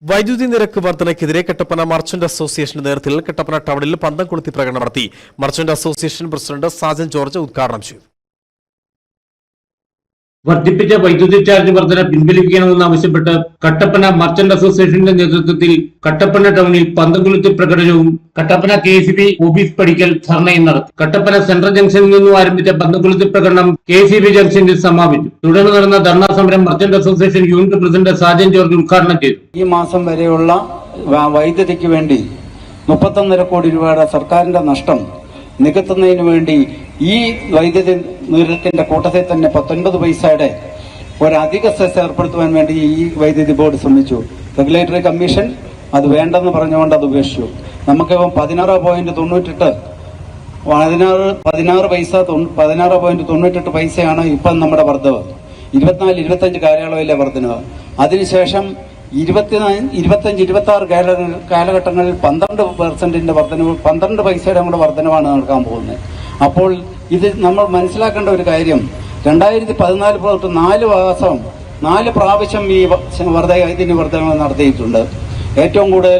വൈദ്യുതി നിരക്ക് വർധനയ്ക്കെതിരെ കട്ടപ്പന മർച്ചന്റ് അസോസിയേഷന്റെ നേതൃത്വത്തിൽ കട്ടപ്പന ടൗണിൽ പന്തം കൊളുത്തി പ്രകടനം നടത്തി. Merchant association president Sajan George ഉദ്ഘാടനം ചെയ്തു. വർദ്ധിപ്പിച്ച വൈദ്യുതി ചാർജ് വർധന പിൻവലിക്കണമെന്ന് ആവശ്യപ്പെട്ട് കട്ടപ്പന മർച്ചന്റ് അസോസിയേഷന്റെ നേതൃത്വത്തിൽ കട്ടപ്പന ടൗണിൽ പന്തം കൊളുത്തി പ്രകടനവും കട്ടപ്പന KCB ഓഫീസ് പടിക്കൽ ധർണയും നടത്തി. കട്ടപ്പന സെൻട്രൽ ജംഗ്ഷനിൽ നിന്നും ആരംഭിച്ച പന്തം കൊളുത്തി പ്രകടനം KCB ജംഗ്ഷനിൽ സമാപിച്ചു. തുടർന്ന് നടന്ന ധർണാ സമരം merchant association unit president Sajan George ഉദ്ഘാടനം ചെയ്തു. ഈ മാസം വരെയുള്ള വൈദ്യുതിക്ക് വേണ്ടി 31.5 കോടി രൂപയുടെ സർക്കാരിന്റെ നഷ്ടം നികത്തുന്നതിന് വേണ്ടി ഈ വൈദ്യുതി നിരക്കിന്റെ കൂട്ടത്തിൽ തന്നെ 19 പൈസയുടെ ഒരധിക സെസ് ഏർപ്പെടുത്തുവാൻ വേണ്ടി ഈ വൈദ്യുതി ബോർഡ് ശ്രമിച്ചു. റെഗുലേറ്ററി കമ്മീഷൻ അത് വേണ്ടെന്ന് പറഞ്ഞുകൊണ്ട് അത് ഉപേക്ഷിച്ചു. നമുക്ക് 16.98 പൈസയാണ് ഇപ്പം നമ്മുടെ വർധവ്. 24-25 കാലയളവിലെ വർധനവ്. അതിനുശേഷം 25-26 കാലഘട്ടങ്ങളിൽ 12% വർധനവ്, 12 പൈസയുടെ നമ്മുടെ വർധനവാണ് നടക്കാൻ പോകുന്നത്. അപ്പോൾ ഇത് നമ്മൾ മനസ്സിലാക്കേണ്ട ഒരു കാര്യം, 2014 തൊട്ട് 4 പ്രാവശ്യം ഈ വൈദ്യുതി വർധന നടത്തിയിട്ടുണ്ട്. ഏറ്റവും കൂടുതൽ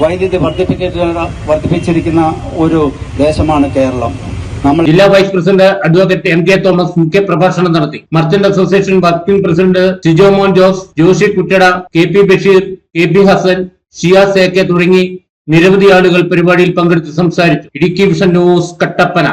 വൈദ്യുതി വർദ്ധിപ്പിച്ചിരിക്കുന്ന ഒരു ദേശമാണ് കേരളം. ജില്ലാ vice president advocate MK Thomas മുഖ്യ പ്രഭാഷണം നടത്തി. Merchant association working president Sijo Mon Jose, Joshi കുറ്റട, KP Basheer, KB Hasan, Shiyas AK തുടങ്ങി നിരവധി ആളുകൾ പരിപാടിയിൽ പങ്കെടുത്ത് സംസാരിച്ചു. Idukki vision news, Kattappana.